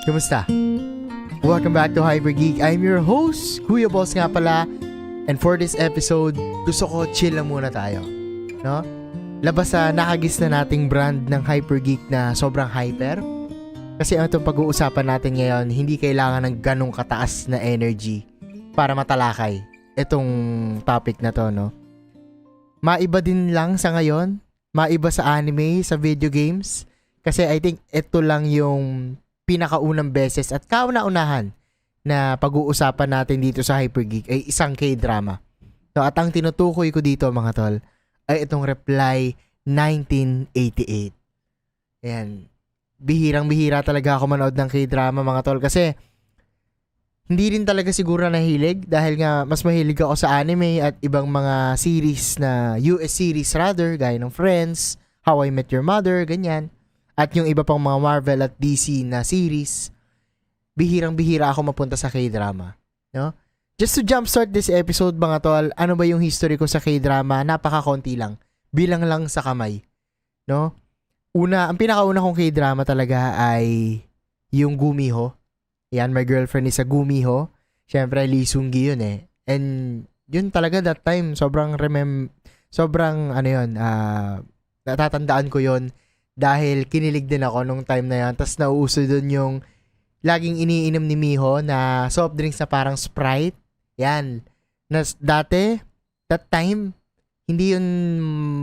Kumusta? Welcome back to Hyper Geek. I'm your host, Kuya Boss nga pala. And for this episode, gusto ko chill lang muna tayo. No? Labas sa nakagis na nating brand ng Hyper Geek na sobrang hyper. Kasi ang itong pag-uusapan natin ngayon, hindi kailangan ng ganong kataas na energy para matalakay itong topic na to, no? Maiba din lang sa ngayon, maiba sa anime, sa video games. Kasi I think ito lang yung pinakaunang beses at kauna-unahan na pag-uusapan natin dito sa Hyper Geek ay isang K-drama. So, at ang tinutukoy ko dito mga tol ay itong Reply 1988. Ayan. Bihirang-bihira talaga ako manood ng K-drama mga tol kasi hindi rin talaga siguro nahilig dahil nga mas mahilig ako sa anime at ibang mga series na US series rather, gaya ng Friends, How I Met Your Mother, ganyan. At yung iba pang mga Marvel at DC na series, bihirang-bihira ako mapunta sa K-drama. No? Just to jumpstart this episode mga tol, ano ba yung history ko sa K-drama? Napaka-konti lang. Bilang lang sa kamay. No? Ang pinakauna kong K-drama talaga ay yung Gumiho. Yan, My Girlfriend is a Gumiho. Siyempre, Lee Seung-gi yun eh. And yun talaga that time, natatandaan ko yun. Dahil kinilig din ako nung time na yan. Tapos nauuso dun yung laging iniinom ni Miho na soft drinks na parang Sprite. Yan. Dati, that time, hindi yun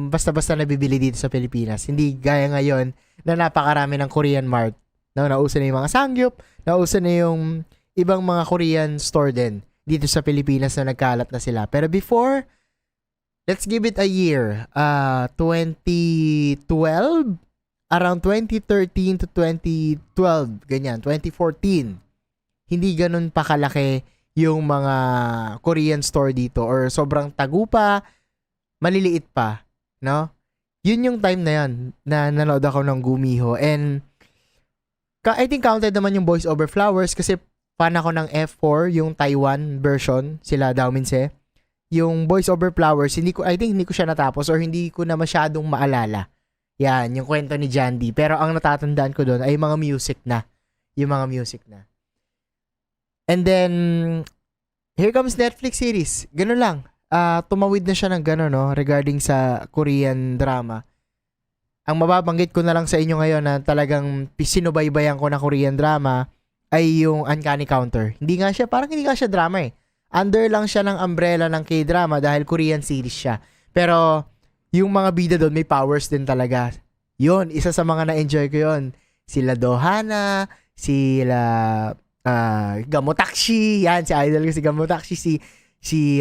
basta-basta nabibili dito sa Pilipinas. Hindi gaya ngayon na napakarami ng Korean Mart. No, nauso na yung mga Sangyup. Nauso na yung ibang mga Korean store din dito sa Pilipinas na nagkalat na sila. Pero before, let's give it a year. 2012? Around 2013 to 2012, ganyan, 2014, hindi ganun pa kalaki yung mga Korean store dito or sobrang tagupa, maliliit pa, no? Yun yung time na yan na nanood ako ng Gumiho and I think counted naman yung Boys Over Flowers kasi fan ako ng F4, yung Taiwan version, sila Daominse. Yung Boys Over Flowers, I think hindi ko siya natapos or hindi ko na masyadong maalala. Yan, yung kwento ni Jandy. Pero ang natatandaan ko doon ay mga music na. Yung mga music na. And then, here comes Netflix series. Ganun lang. Tumawid na siya ng gano'n, no? Regarding sa Korean drama. Ang mababanggit ko na lang sa inyo ngayon na talagang sinubaybayan ko na Korean drama ay yung Uncanny Counter. Hindi nga siya drama eh. Under lang siya ng umbrella ng K-drama dahil Korean series siya. Pero yung mga bida doon may powers din talaga. Yun, isa sa mga na-enjoy ko yun. Sila Dohana, sila Gamotakshi, yan, si idol ko si Gamotakshi, si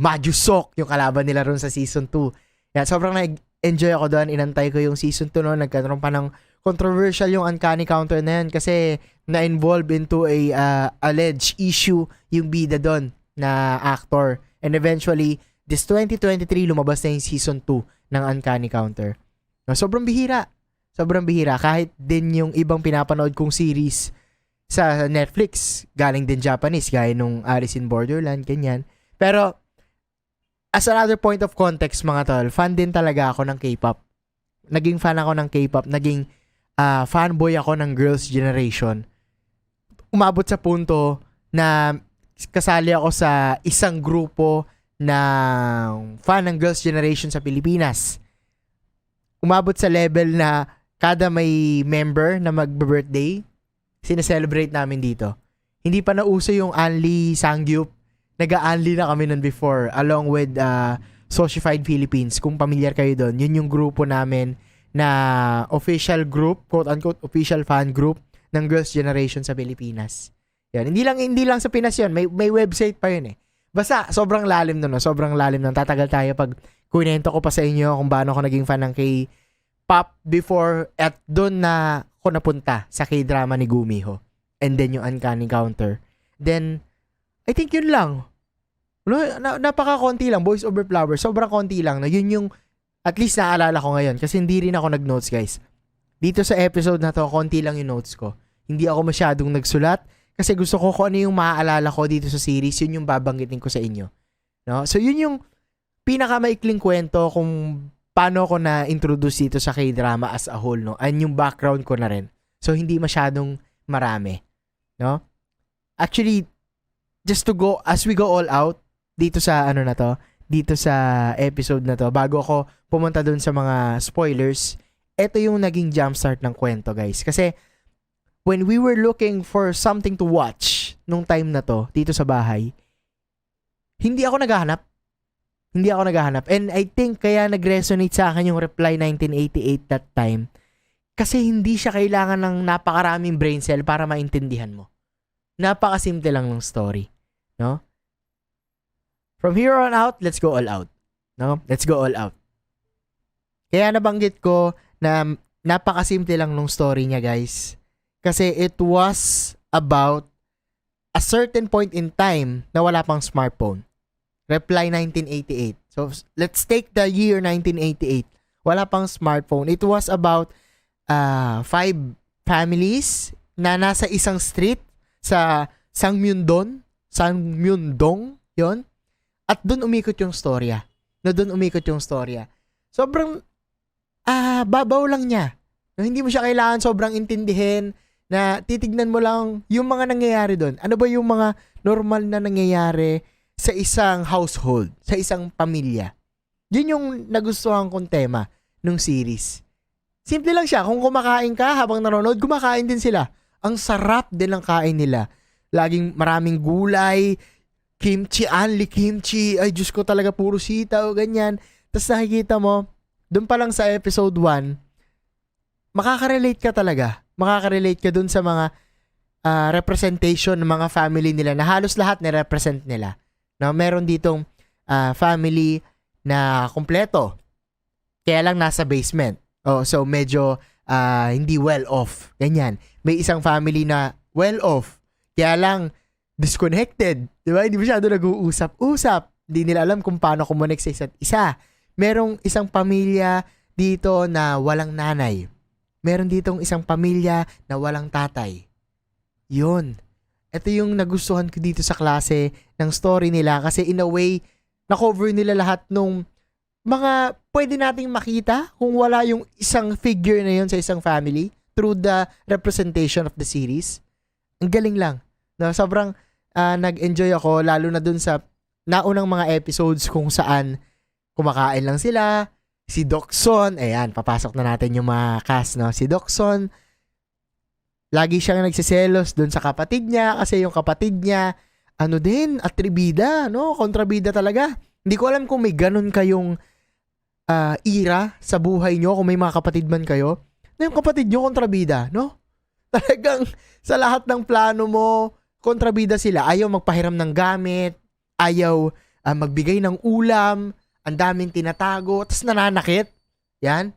Maju Sok, yung kalaban nila ron sa season 2. Yan, sobrang na-enjoy ako doon. Inantay ko yung season 2 noon. Nagkaroon pa ng controversial yung Uncanny Counter na yan kasi na-involve into a alleged issue yung bida doon na actor. And eventually, this 2023, lumabas na yung season 2 ng Uncanny Counter. No, sobrang bihira. Sobrang bihira. Kahit din yung ibang pinapanood kong series sa Netflix, galing din Japanese, gaya nung Alice in Borderland, ganyan. Pero, as another point of context, mga tol, fan din talaga ako ng K-pop. Naging fan ako ng K-pop. Naging fanboy ako ng Girls' Generation. Umabot sa punto na kasali ako sa isang grupo na fan ng Girls' Generation sa Pilipinas. Umabot sa level na kada may member na mag-birthday, sineselebrate namin dito. Hindi pa nauso yung Only Sangyup. Nag-a-Only na kami nun before along with Socified Philippines. Kung familiar kayo doon, yun yung grupo namin na official group, quote-unquote official fan group ng Girls' Generation sa Pilipinas. Yan. Hindi lang sa Pinas yun. May website pa yun eh. Basta, sobrang lalim nun. No? Sobrang lalim nun. Tatagal tayo pag kunento ko pa sa inyo kung paano ako naging fan ng K-pop before at doon na ako napunta sa K-drama ni Gumiho. And then yung Uncanny Counter. Then, I think yun lang. Napaka-konti lang. Boys Over Flowers. Sobrang konti lang. No? Yun yung at least naalala ko ngayon kasi hindi rin ako nag-notes, guys. Dito sa episode na to, konti lang yung notes ko. Hindi ako masyadong nagsulat kasi gusto ko kung ano yung maaalala ko dito sa series, yun yung babanggitin ko sa inyo. No? So, yun yung pinakamaikling kwento kung paano ko na-introduce dito sa K-drama as a whole, no? And yung background ko na rin. So, hindi masyadong marami. no? Actually, just to go, as we go all out, dito sa ano na to, dito sa episode na to, bago ako pumunta dun sa mga spoilers, ito yung naging jumpstart ng kwento, guys. Kasi, when we were looking for something to watch nung time na to, dito sa bahay, hindi ako naghahanap. And I think kaya nag-resonate sa akin yung Reply 1988 that time. Kasi hindi siya kailangan ng napakaraming brain cell para maintindihan mo. Napakasimple lang ng story. No? From here on out, let's go all out. No? Let's go all out. Kaya nabanggit ko na napakasimple lang ng story niya, guys. Kasi it was about a certain point in time na wala pang smartphone. Reply 1988. So, let's take the year 1988. Wala pang smartphone. It was about 5 families na nasa isang street sa Sangmyundong, yon. At doon umikot yung storya. Sobrang babaw lang niya. No, hindi mo siya kailangan sobrang intindihin na titignan mo lang yung mga nangyayari doon. Ano ba yung mga normal na nangyayari sa isang household, sa isang pamilya. Yun yung nagustuhan kong tema ng series. Simple lang siya. Kung kumakain ka habang nanonood, kumakain din sila. Ang sarap din ng kain nila. Laging maraming gulay, kimchi, only kimchi. Ay, Diyos ko talaga, puro sitaw, ganyan. Tapos nakikita mo, doon pa lang sa episode 1, makaka-relate ka talaga. Makaka-relate ka doon sa mga representation ng mga family nila na halos lahat na-represent nila. No, meron ditong family na kompleto. Kaya lang nasa basement. Oh, so medyo hindi well off. Ganyan. May isang family na well off. Kaya lang disconnected. 'Di ba? Hindi masyado nag-uusap-usap. Hindi nila alam kung paano kumonek sa isa't isa. Merong isang pamilya dito na walang nanay. Meron ditong isang pamilya na walang tatay. 'Yun. Ito yung nagustuhan ko dito sa klase ng story nila kasi in a way, na-cover nila lahat nung mga pwede nating makita kung wala yung isang figure na yun sa isang family through the representation of the series. Ang galing lang. No, sobrang nag-enjoy ako lalo na dun sa naunang mga episodes kung saan kumakain lang sila. Si Dokson, ayan, papasok na natin yung mga cast, no? Si Dokson, lagi siyang nagsiselos dun sa kapatid niya kasi yung kapatid niya, atribida, no? Kontrabida talaga. Hindi ko alam kung may ganun kayong ira sa buhay nyo, kung may mga kapatid man kayo, na yung kapatid nyo kontrabida, no? Talagang sa lahat ng plano mo, kontrabida sila. Ayaw magpahiram ng gamit, ayaw magbigay ng ulam, ang daming tinatago, tapos nananakit. Yan.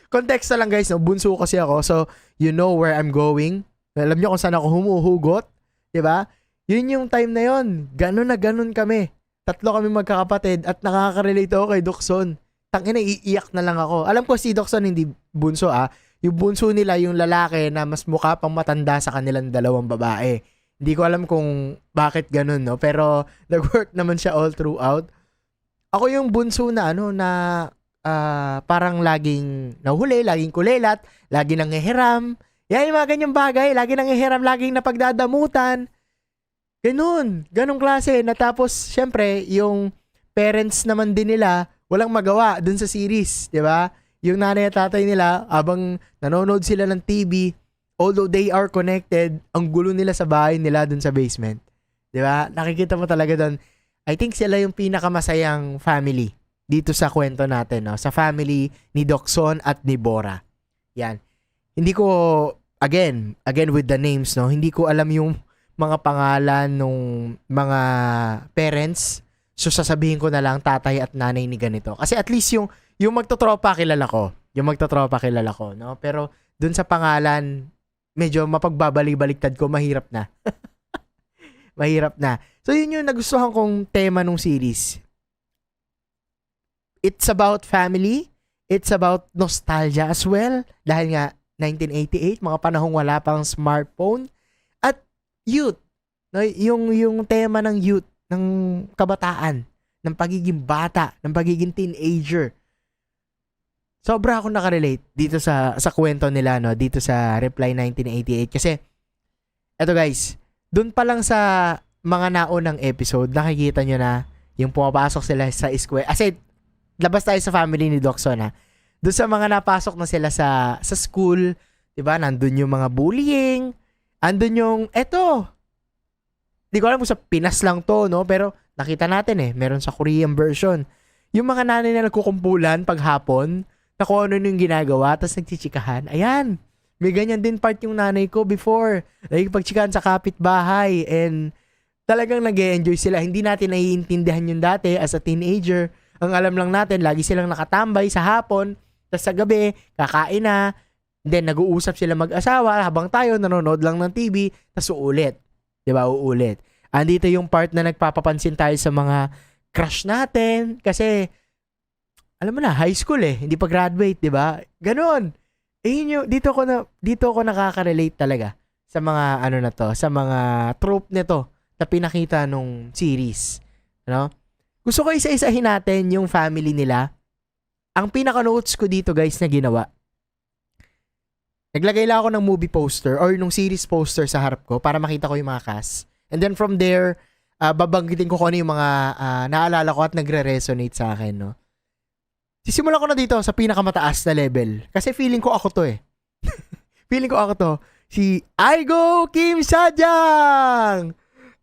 Context na lang, guys, no? Bunso kasi ako, so you know where I'm going. Alam nyo kung saan ako humuhugot. Diba? Yun yung time na yun. Ganon na ganon kami. 3 kami magkakapatid at nakaka-relate ako kay Dokson. Tangina, iiyak na lang ako. Alam ko si Dokson hindi bunso Yung bunso nila, yung lalaki na mas mukha pang matanda sa kanilang 2 babae. Hindi ko alam kung bakit ganon, no? Pero nag-work naman siya all throughout. Ako yung bunso na parang laging nahuli, laging kulelat, laging nangihiram. Yan yung mga ganyang bagay. Laging nangihiram, laging napagdadamutan. Ganong klase. Na tapos, syempre, yung parents naman din nila, walang magawa dun sa series. Diba? Yung nanay at tatay nila, habang nanonood sila ng TV, although they are connected, ang gulo nila sa bahay nila dun sa basement. Diba? Nakikita mo talaga dun. I think sila yung pinakamasayang family dito sa kwento natin, no? Sa family ni Dokson at ni Bora. Yan. Hindi ko, again with the names, no? Hindi ko alam yung mga pangalan nung mga parents. So, sasabihin ko na lang tatay at nanay ni ganito. Kasi at least yung magtotropa kilala ko. No? Pero, dun sa pangalan, medyo mapagbabalik-baliktad ko, mahirap na. Mahirap na. So, yun yung nagustuhan kong tema nung series. It's about family. It's about nostalgia as well. Dahil nga, 1988, mga panahong wala pang smartphone. At youth. No? Yung tema ng youth, ng kabataan, ng pagiging bata, ng pagiging teenager. Sobra ako nakarelate dito sa kwento nila, no? Dito sa Reply 1988. Kasi, Eto guys, dun pa lang sa mga naunang episode, nakikita nyo na yung pumapasok sila sa square. Kasi, labas tayo sa family ni Dokson ha. Doon sa mga napasok na sila sa school, 'di ba? Nandun yung mga bullying, andun yung eto. Di ko alam kung sa Pinas lang to, no? Pero nakita natin meron sa Korean version. Yung mga nanay na nagkukumpulan paghapon, na kung ano yung ginagawa, tapos nagchichikahan. Ayan, may ganyan din part yung nanay ko before. Nagpagchikahan sa kapitbahay and talagang nag-e-enjoy sila. Hindi natin naiintindihan yung dati as a teenager. Ang alam lang natin, lagi silang nakatambay sa hapon, tapos sa gabi, kakain na, then nag-uusap sila mag-asawa habang tayo nanonood lang ng TV, tapos uulit. Diba? Uulit. Andito yung part na nagpapapansin tayo sa mga crush natin kasi alam mo na, high school hindi pa graduate, diba? Ganon. Dito ako nakaka-relate talaga sa mga ano na to, sa mga trope nito na pinakita nung series. Ano? Gusto ko isa-isahin natin yung family nila. Ang pinaka-notes ko dito guys na ginawa. Naglagay lang ako ng movie poster or nung series poster sa harap ko para makita ko yung mga cast. And then from there, babanggitin ko kung ano yung mga naalala ko at nagre-resonate sa akin, no? Sisimulan ko na dito sa pinakamataas na level. Kasi feeling ko ako to Feeling ko ako to. Si Aigo Kim Sajang!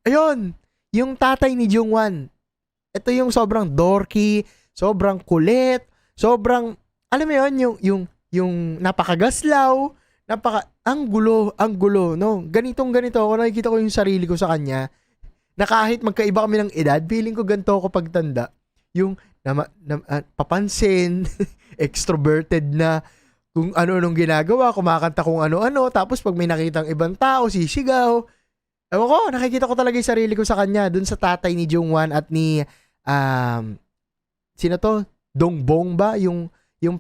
Ayun, yung tatay ni Jungwan. Ito yung sobrang dorky, sobrang kulit, sobrang, alam mo yun, yung napakagaslaw, ang gulo, no? Ganito ako, nakikita ko yung sarili ko sa kanya, na kahit magkaiba kami ng edad, feeling ko ganito ako pagtanda. Yung, papansin, extroverted na, kung ano-anong ginagawa, kumakanta kung ano-ano, tapos pag may nakitang ibang tao, sisigaw. Ewan ko, nakikita ko talaga yung sarili ko sa kanya, dun sa tatay ni Jungwan at ni, sino to? Dongbong ba? Yung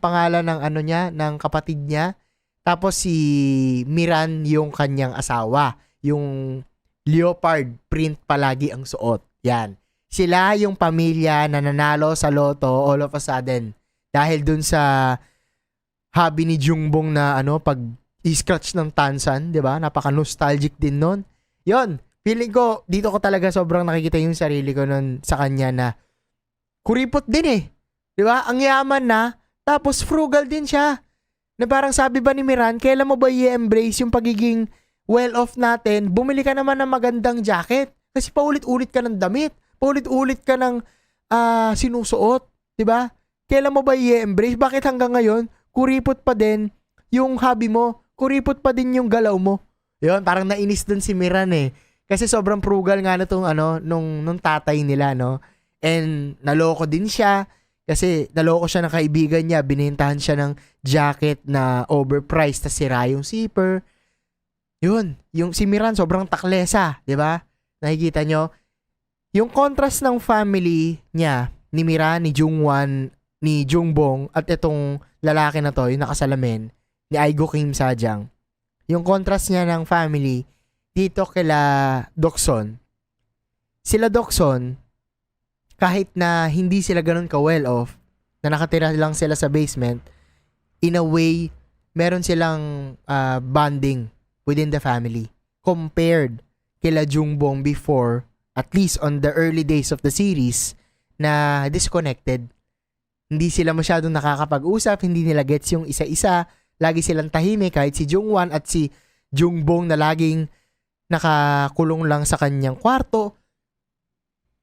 pangalan ng ano niya, ng kapatid niya. Tapos si Miran yung kanyang asawa. Yung leopard print palagi ang suot. Yan. Sila yung pamilya na nanalo sa loto all of a sudden. Dahil dun sa hobby ni Jungbong na pag i-scratch ng tansan, di ba? Napaka-nostalgic din nun. Yon, feeling ko, dito ko talaga sobrang nakikita yung sarili ko nun sa kanya na kuripot din di ba? Ang yaman na, tapos frugal din siya. Na parang sabi ba ni Miran, kailan mo ba i-embrace yung pagiging well-off natin? Bumili ka naman ng magandang jacket. Kasi paulit-ulit ka ng damit. Paulit-ulit ka ng sinusuot. Diba? Kailan mo ba i-embrace? Bakit hanggang ngayon, kuripot pa din yung hobby mo? Kuripot pa din yung galaw mo? Yun, parang nainis dun si Miran Kasi sobrang frugal nga na tong nung tatay nila, no? And naloko din siya. Kasi naloko siya ng kaibigan niya, binintahan siya ng jacket na overpriced, tas sira yung zipper. Yun, yung si Miran sobrang taklesa, di ba? Nakikita nyo? Yung contrast ng family niya, ni Miran, ni Jungwan, ni Jungbong, at itong lalaki na to, yung nakasalamin, ni Aigo Kim Sajang. Yung contrast niya ng family, dito kila Dokson. Sila Dokson, kahit na hindi sila ganun ka-well off, na nakatira lang sila sa basement, in a way, meron silang bonding within the family. Compared kila Jungbong before, at least on the early days of the series, na disconnected. Hindi sila masyadong nakakapag-usap, hindi nila gets yung isa-isa, lagi silang tahimik kahit si Jungwan at si Jungbong na laging nakakulong lang sa kanyang kwarto.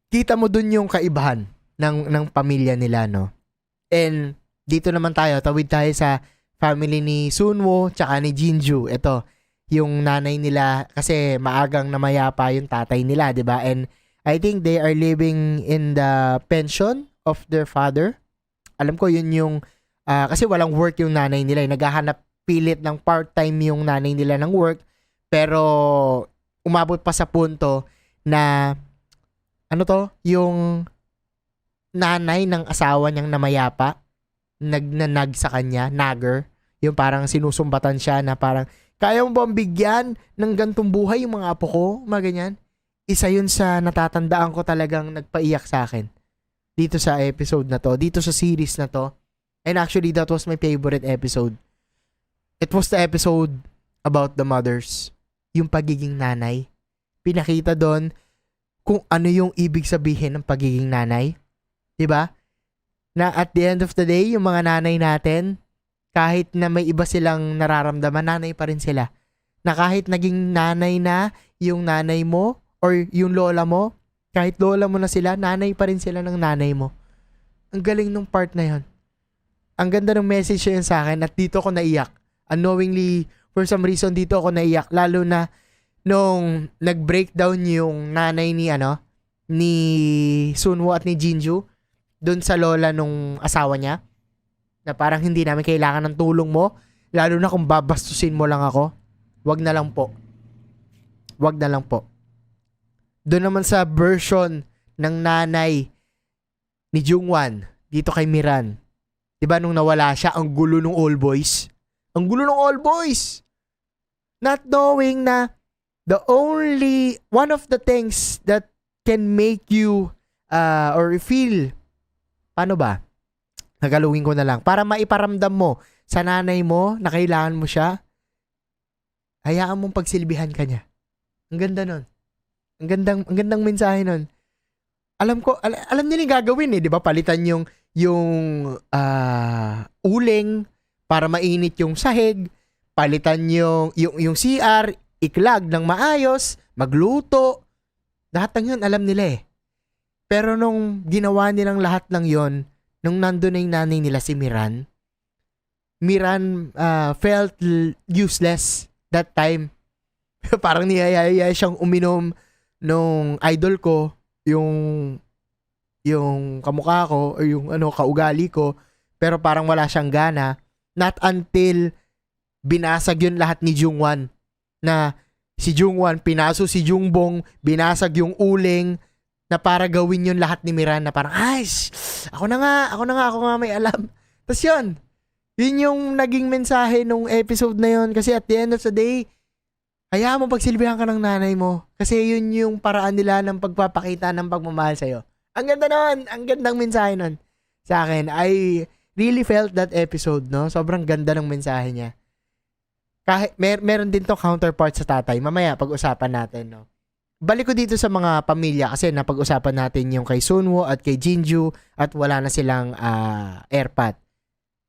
Kita mo dun yung kaibahan ng pamilya nila, no? And dito naman tawid tayo sa family ni Sunwo tsaka ni Jinju. Ito, yung nanay nila, kasi maagang namayapa yung tatay nila, di ba? And I think they are living in the pension of their father. Alam ko yun yung, kasi walang work yung nanay nila. Naghahanap pilit ng part-time yung nanay nila ng work. Pero umabot pa sa punto na yung nanay ng asawa niyang namayapa, nagnanag sa kanya, nagger, yung parang sinusumbatan siya na parang, kaya mo bang bigyan ng gantong buhay yung mga apo ko? Mga ganyan. Isa yun sa natatandaan ko talagang nagpaiyak sa akin. Dito sa episode na to, dito sa series na to. And actually, that was my favorite episode. It was the episode about the mothers. yung pagiging nanay. Pinakita doon kung ano yung ibig sabihin ng pagiging nanay. 'Di ba? Na at the end of the day, yung mga nanay natin, kahit na may iba silang nararamdaman, nanay pa rin sila. Na kahit naging nanay na yung nanay mo or yung lola mo, kahit lola mo na sila, nanay pa rin sila ng nanay mo. Ang galing nung part na yon. Ang ganda ng message yun sa akin at dito ako naiyak. Unknowingly, for some reason, dito ako naiyak. Lalo na nung nag-breakdown yung nanay ni Sunwoo at ni Jinju doon sa lola nung asawa niya. Na parang hindi namin kailangan ng tulong mo. Lalo na kung babastusin mo lang ako. Wag na lang po. Wag na lang po. Doon naman sa version ng nanay ni Jungwan dito kay Miran. 'Di ba nung nawala siya, ang gulo ng all boys. Ang gulo ng all boys. Not knowing na one of the things that can make you or feel, paano ba? Nagalawin ko na lang. Para maiparamdam mo sa nanay mo na kailangan mo siya, hayaan mong pagsilbihan ka niya. Ang ganda nun. Ang gandang mensahe nun. Alam nila yung gagawin di ba? Palitan yung uling para mainit yung sahig, palitan yung CR, iklag ng maayos, magluto. Lahat ng yun alam nila eh. Pero nung ginawa nilang lahat ng yon, nung nandun na yung nanay nila si Miran felt useless that time. Parang niyayaya siyang uminom nung idol ko, yung kamukha ko o yung kaugali ko, pero parang wala siyang gana. Not until binasag yun lahat ni Jungwan, na si Jungwan pinaso si Jungbong, binasag yung uling na para gawin yun lahat ni Miran, na parang ako nga may alam. Tapos yun yung naging mensahe nung episode na yun, kasi at the end of the day, hayaan mo pagsilbihan ka ng nanay mo, kasi yun yung paraan nila ng pagpapakita ng pagmamahal sa'yo. Ang ganda nun, ang gandang mensahe nun sa akin. I really felt that episode, no? Sobrang ganda ng mensahe niya. Kahit meron din to counterpart sa tatay. Mamaya pag-usapan natin, no? Balik ko dito sa mga pamilya kasi napag-usapan natin yung kay Sunwoo at kay Jinju at wala na silang airpat.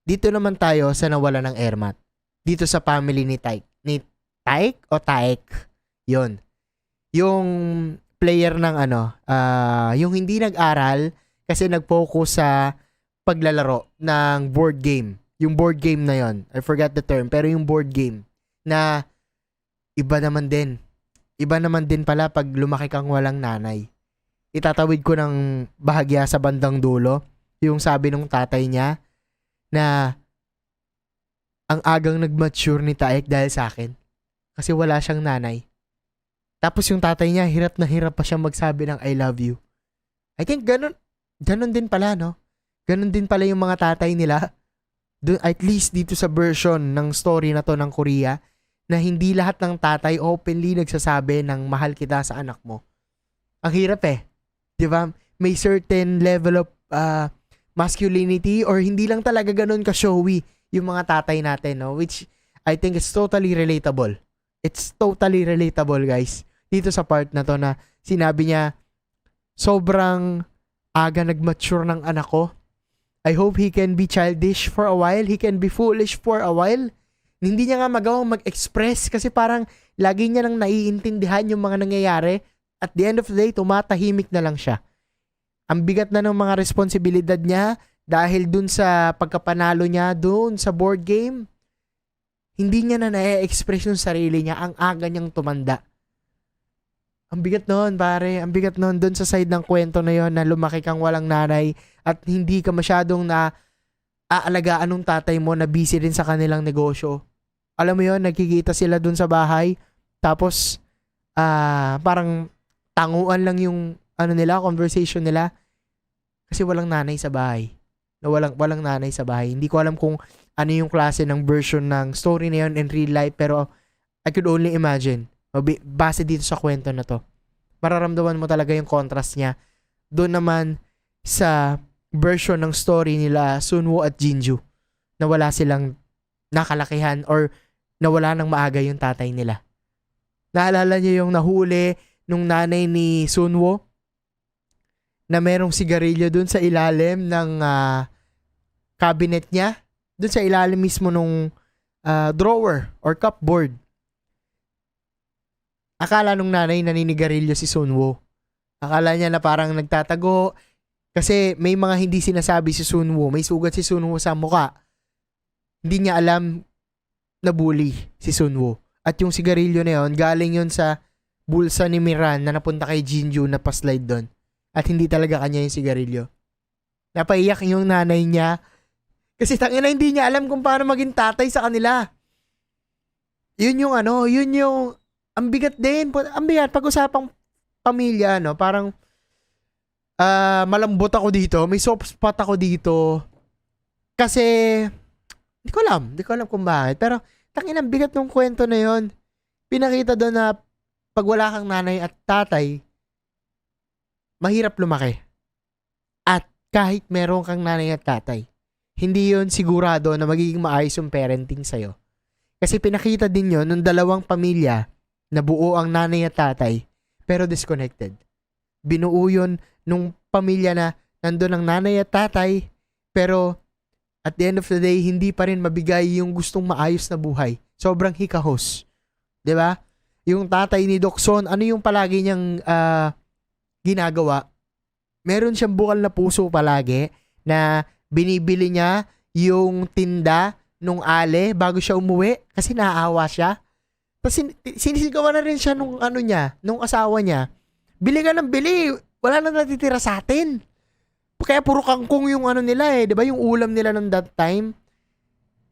Dito naman tayo sa nawala ng airmat. Dito sa family ni Taek. Ni Taek o Taek? Yun. Yung player ng yung hindi nag-aral kasi nag-focus sa paglalaro ng board game. Yung board game na yon, I forgot the term, pero yung board game na iba naman din pala pag lumaki kang walang nanay. Itatawid ko ng bahagya sa bandang dulo yung sabi ng tatay niya na ang agang nag-mature ni Taek dahil sa akin kasi wala siyang nanay. Tapos yung tatay niya, hirap na hirap pa siyang magsabi ng I love you. I think ganun din pala, no? Ganun din pala yung mga tatay nila. At least dito sa version ng story na to ng Korea, na hindi lahat ng tatay openly nagsasabi ng mahal kita sa anak mo. Ang hirap eh. Di ba? May certain level of masculinity or hindi lang talaga ganun ka-showy yung mga tatay natin, no? Which I think is totally relatable. It's totally relatable, guys. Dito sa part na to na sinabi niya, sobrang aga nag-mature ng anak ko. I hope he can be childish for a while. He can be foolish for a while. Hindi niya nga magawang mag-express kasi parang lagi niya nang naiintindihan yung mga nangyayari. At the end of the day, tumatahimik na lang siya. Ang bigat na ng mga responsibilidad niya dahil dun sa pagkapanalo niya dun sa board game. Hindi niya na na-express yung sarili niya. Ang aga niyang tumanda. Ang bigat noon, pare. Ang bigat noon doon sa side ng kwento na yon na lumaki kang walang nanay at hindi ka masyadong na aalagaan ng tatay mo na busy din sa kanilang negosyo. Alam mo yon, nagkikita sila doon sa bahay tapos parang tanguan lang yung conversation nila kasi walang nanay sa bahay. Walang nanay sa bahay. Hindi ko alam kung ano yung klase ng version ng story na yon in real life, pero I could only imagine. Base dito sa kwento na to, mararamdaman mo talaga yung contrast niya doon naman sa version ng story nila Sunwoo at Jinju na wala silang nakalakihan or nawala ng maaga yung tatay nila. Naalala niyo yung nahuli nung nanay ni Sunwo na merong sigarilyo dun sa ilalim ng cabinet niya? Dun sa ilalim mismo nung drawer or cupboard. Akala nung nanay naninigarilyo si Sunwo. Akala niya na parang nagtatago kasi may mga hindi sinasabi si Sunwo. May sugat si Sunwo sa muka. Hindi niya alam na bully si Sunwo. At yung sigarilyo na yun, galing yun sa bulsa ni Miran na napunta kay Jinju na pa-slide doon. At hindi talaga kanya yung sigarilyo. Napaiyak yung nanay niya. Kasi tangina hindi niya alam kung paano maging tatay sa kanila. Yun yung ang bigat din. Ang bigat, pag-usapang pamilya, parang malambot ako dito. May soft spot ako dito. Kasi, hindi ko alam kung bakit. Pero, tangina, ang bigat ng kwento na yun. Pinakita doon na pag wala kang nanay at tatay, mahirap lumaki. At kahit meron kang nanay at tatay, hindi yun sigurado na magiging maayos yung parenting sa'yo. Kasi pinakita din yun ng dalawang pamilya na buo ang nanay at tatay, pero disconnected. Binuo yun nung pamilya na nandun ang nanay at tatay, pero at the end of the day, hindi pa rin mabigay yung gustong maayos na buhay. Sobrang hikahos. 'Di ba? Yung tatay ni Dokson, ano yung palagi niyang ginagawa? Meron siyang bukal na puso palagi na binibili niya yung tinda nung ale bago siya umuwi kasi naaawa siya. Tapos sinisigawan na rin siya nung nung asawa niya. Bili ka ng bili, wala nang natitira sa atin. Kaya puro kangkong yung nila 'di ba? Yung ulam nila nung that time.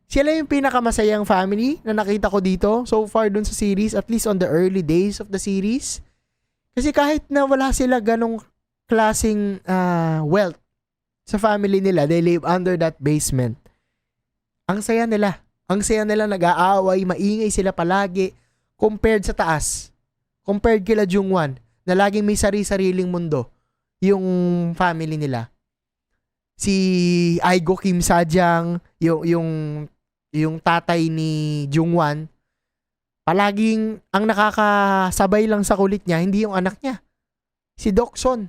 Sila yung pinakamasayang family na nakita ko dito so far dun sa series, at least on the early days of the series. Kasi kahit na wala sila ganong klaseng wealth sa family nila, they live under that basement. Ang saya nila. Ang saya nila, nag-aaway, maingay sila palagi compared sa taas. Compared kila Jungwan na laging may sari-sariling mundo yung family nila. Si Aigo Kim Sajang, yung tatay ni Jungwan, palaging ang nakakasabay lang sa kulit niya, hindi yung anak niya. Si Dokson.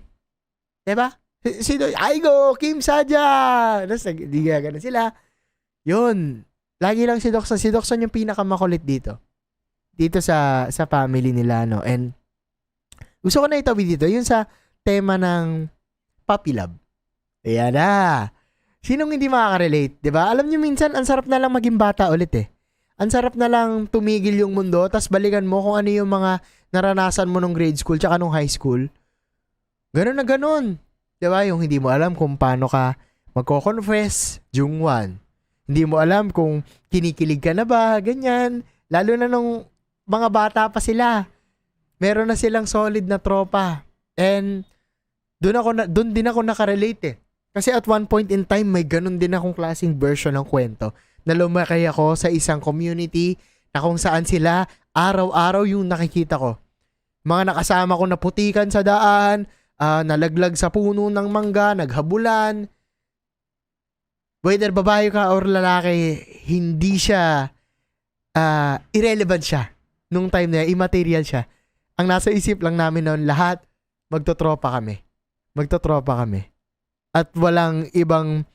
Diba? Si Aigo Kim Sajang. Tapos nagdigagan sila. Yun. Lagi lang si Dokson. Si Dokson yung pinakamakulit dito. Dito sa family nila, no? And gusto ko na itawid dito, yun sa tema ng puppy love. Ayan na. Sinong hindi makaka-relate, 'di ba? Alam niyo minsan ang sarap na lang maging bata ulit eh. Ang sarap na lang tumigil yung mundo tas balikan mo kung ano yung mga naranasan mo nung grade school tsaka nung high school. Ganun na ganun. 'Di ba? Yung hindi mo alam kung paano ka magko-confess, Jungwan. Hindi mo alam kung kinikilig ka na ba, ganyan. Lalo na nung mga bata pa sila. Meron na silang solid na tropa. And doon din ako nakarelate eh. Kasi at one point in time, may ganun din akong klaseng version ng kwento na lumaki ako sa isang community na kung saan sila araw-araw yung nakikita ko. Mga nakasama ko na putikan sa daan, nalaglag sa puno ng mangga, naghabulan. Whether babae ka or lalaki, hindi siya, irrelevant siya. Nung time na immaterial siya. Ang nasa isip lang namin noon, lahat magtotropa kami. At walang ibang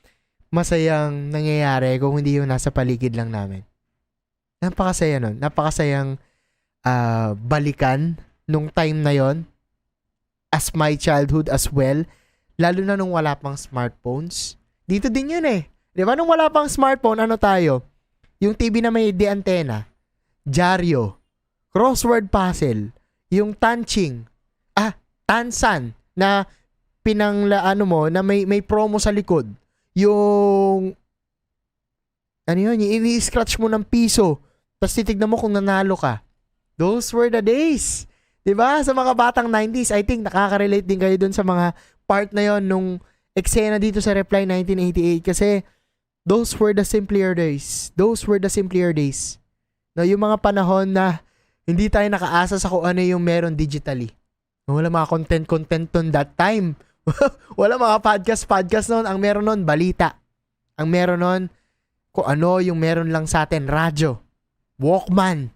masayang nangyayari kung hindi yung nasa paligid lang namin. Napakasaya nun. Napakasayang balikan nung time na yon as my childhood as well. Lalo na nung wala pang smartphones. Dito din yun eh. Di ba nung wala pang smartphone, ano tayo? Yung TV na may antena, dyaryo, crossword puzzle, yung tanching, tansan na na may promo sa likod. Yung yung ini-scratch mo ng piso. Tapos titignan mo kung nanalo ka. Those were the days. 'Di ba? Sa mga batang 90s, I think nakaka-relate din kayo dun sa mga part na yon nung eksena dito sa Reply 1988 kasi those were the simpler days. No, yung mga panahon na hindi tayo nakaasa sa kung ano yung meron digitally. Wala mga content on that time. Wala mga podcast noon. Ang meron noon, balita. Ang meron noon, kung ano yung meron lang sa atin, radyo, Walkman.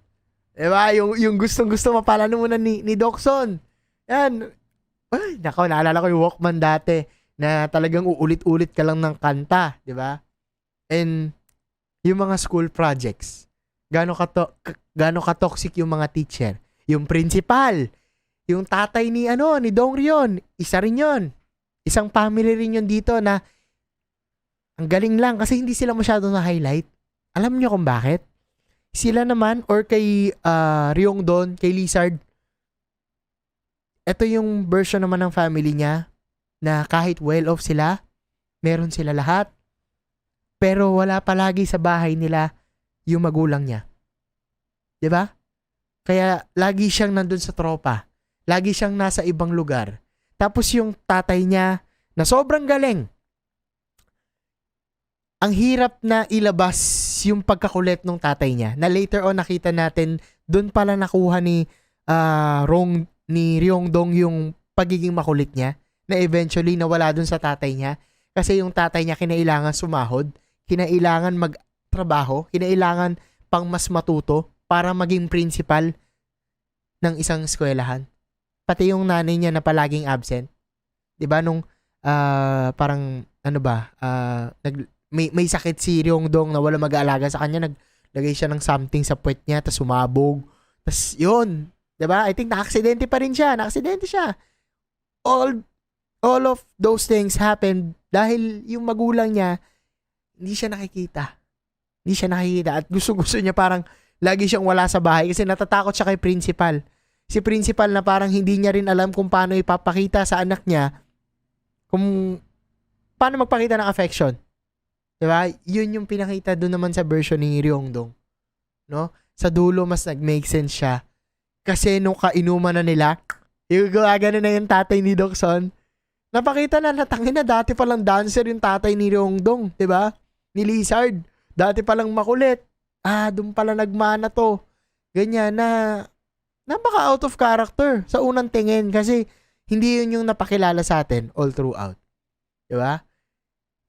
Diba? Yung gustong-gusto mapalanunan ni Dokson. Yan. Ay, nako, naalala ko yung Walkman dati na talagang uulit-ulit ka lang ng kanta. Diba? And yung mga school projects, gaano ka-toxic yung mga teacher. Yung principal, yung tatay ni Dong Rion, isa rin yun. Isang family rin yun dito na ang galing lang kasi hindi sila masyado na-highlight. Alam niyo kung bakit? Sila naman, or kay Ryong Don, kay Lizard, ito yung version naman ng family niya na kahit well-off sila, meron sila lahat, pero wala palagi sa bahay nila yung magulang niya. 'Di ba? Kaya lagi siyang nandun sa tropa. Lagi siyang nasa ibang lugar. Tapos yung tatay niya na sobrang galing. Ang hirap na ilabas yung pagkakulit ng tatay niya na later on nakita natin doon pala nakuha ni Ryongdong yung pagiging makulit niya na eventually nawala doon sa tatay niya kasi yung tatay niya kinailangan sumahod, kinailangan magtrabaho, kinailangan pang mas matuto para maging principal ng isang eskwelahan. Pati yung nanay niya na palaging absent. 'Di ba nung parang may sakit si Ryongdong na wala mag-aalaga sa kanya, naglagay siya ng something sa puwet niya, tas sumabog. Tas yun, 'di ba? I think na-aksidente pa rin siya, na-aksidente siya. All of those things happened dahil yung magulang niya hindi siya nakikita. Hindi siya nakikita at gusto niya parang lagi siyang wala sa bahay kasi natatakot siya kay principal. Si principal na parang hindi niya rin alam kung paano ipapakita sa anak niya kung paano magpakita ng affection. Diba? Yun yung pinakita doon naman sa version ni Ryongdong. No? Sa dulo, mas nag-make sense siya. Kasi nung kainuman na nila, yung gumagano na yung tatay ni Dokson, napakita na natangin na dati palang dancer yung tatay ni Ryongdong. Diba? Ni Lizard. Dati palang makulit. Doon pala nagmana to. Ganyan na napaka out of character sa unang tingin kasi hindi yun yung napakilala sa atin all throughout. Diba?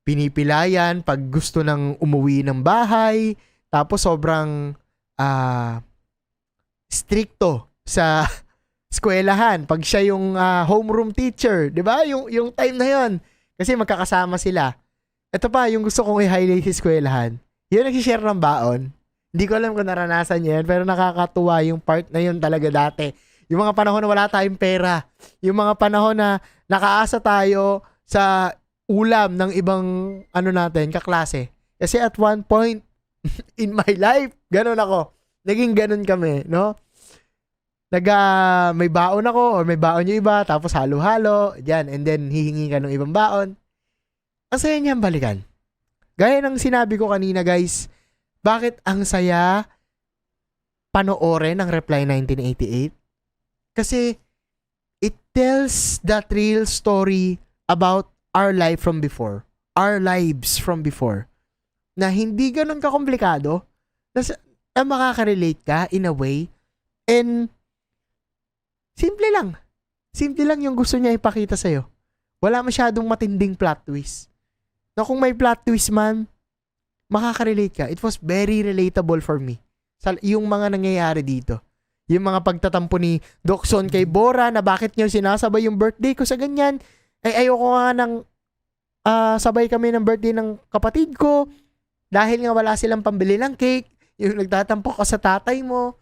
Pinipilayan pag gusto ng umuwi ng bahay, tapos sobrang stricto sa eskwelahan pag siya yung homeroom teacher, 'di ba? Yung time na 'yon kasi magkakasama sila. Ito pa yung gusto kong i-highlight sa eskwelahan. Yung nag-share ng baon. Hindi ko alam kung naranasan niyo yan, pero nakakatuwa yung part na yun talaga dati. Yung mga panahon na wala tayong pera, yung mga panahon na nakaasa tayo sa ulam ng ibang kaklase. Kasi at one point in my life, ganun ako. Naging ganun kami, no? May baon ako or may baon yung iba, tapos halo-halo, dyan, and then hihingi ka ng ibang baon. Ang saya niyang balikan. Gaya ng sinabi ko kanina, guys, bakit ang saya panoorin ng Reply 1988? Kasi it tells that real story about our life from before. Our lives from before. Na hindi ganun kakomplikado. Na makaka-relate ka in a way. And simple lang. Simple lang yung gusto niya ipakita sa'yo. Wala masyadong matinding plot twist. Na kung may plot twist man, makaka-relate ka. It was very relatable for me. Yung mga nangyayari dito. Yung mga pagtatampo ni Dokson kay Bora na bakit niyo sinasabay yung birthday ko sa ganyan. Ayoko nga ng sabay kami ng birthday ng kapatid ko dahil nga wala silang pambili ng cake. Yung nagtatampo ka sa tatay mo.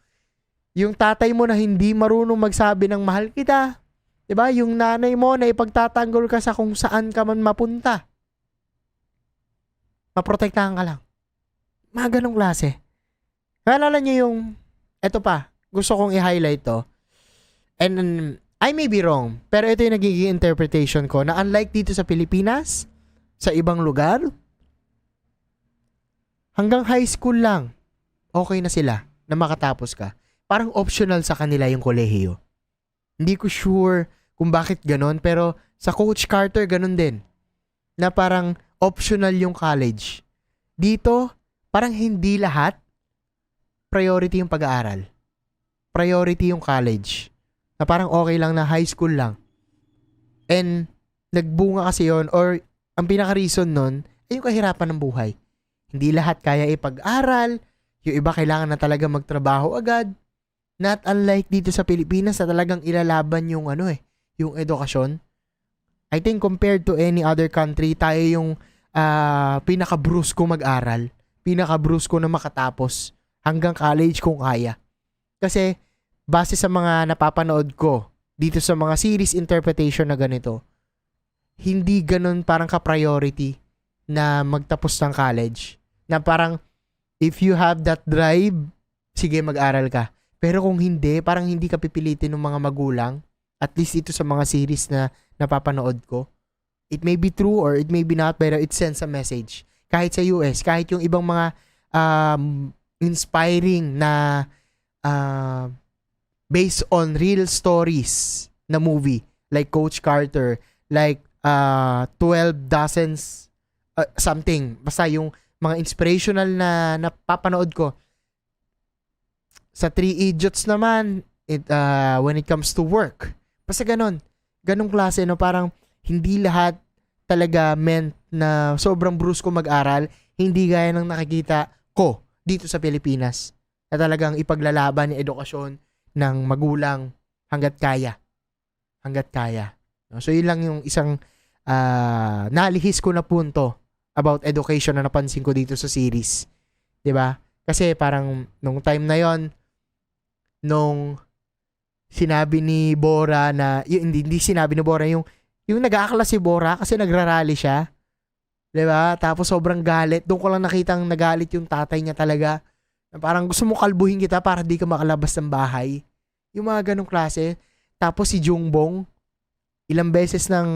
Yung tatay mo na hindi marunong magsabi ng mahal kita. Diba? Yung nanay mo na ipagtatanggol ka sa kung saan ka man mapunta. Maprotektahan ka lang. Mga ganong klase. Naalala niyo yung, eto pa, gusto kong i-highlight to. And I may be wrong, pero ito yung nagiging interpretation ko na unlike dito sa Pilipinas, sa ibang lugar, hanggang high school lang, okay na sila na makatapos ka. Parang optional sa kanila yung kolehiyo. Hindi ko sure kung bakit ganon, pero sa Coach Carter ganon din. Na parang optional yung college. Dito, parang hindi lahat priority yung pag-aaral. Priority yung college. Na parang okay lang na high school lang. And nagbunga kasi yon or ang pinaka-reason nun ay yung kahirapan ng buhay. Hindi lahat kaya ipag-aral. Yung iba kailangan na talaga magtrabaho agad. Not unlike dito sa Pilipinas na talagang ilalaban yung yung edukasyon. I think compared to any other country, tayo yung pinaka-brusko mag-aral. Pinaka-brusko na makatapos hanggang college kung kaya. Kasi base sa mga napapanood ko dito sa mga series interpretation na ganito, hindi ganun parang ka-priority na magtapos ng college. Na parang if you have that drive, sige mag-aral ka. Pero kung hindi, parang hindi ka pipilitin ng mga magulang. At least ito sa mga series na napapanood ko. It may be true or it may be not, pero it sends a message. Kahit sa US, kahit yung ibang mga inspiring na based on real stories na movie. Like Coach Carter, like 12 Dozens something. Basta yung mga inspirational na napapanood ko. Sa Three Idiots naman, when it comes to work. Basta ganun. Ganung klase, no? Parang hindi lahat talaga meant na sobrang brusko mag-aral. Hindi gaya ng nakikita ko dito sa Pilipinas. Na talagang ipaglalaban yung edukasyon ng magulang hanggat kaya. Hanggat kaya. No? So, yun lang yung isang nalihis ko na punto about education na napansin ko dito sa series. 'Di ba? Kasi parang nung time na yon, nung sinabi ni Bora na hindi sinabi ni Bora yung nag-aakla si Bora kasi nagrarally siya. 'Di ba? Tapos sobrang galit. Doon ko lang nakitang nagalit yung tatay niya talaga. Na parang gusto mo kalbuhin kita para di ka makalabas ng bahay. Yung mga ganong klase. Tapos si Jungbong ilang beses nang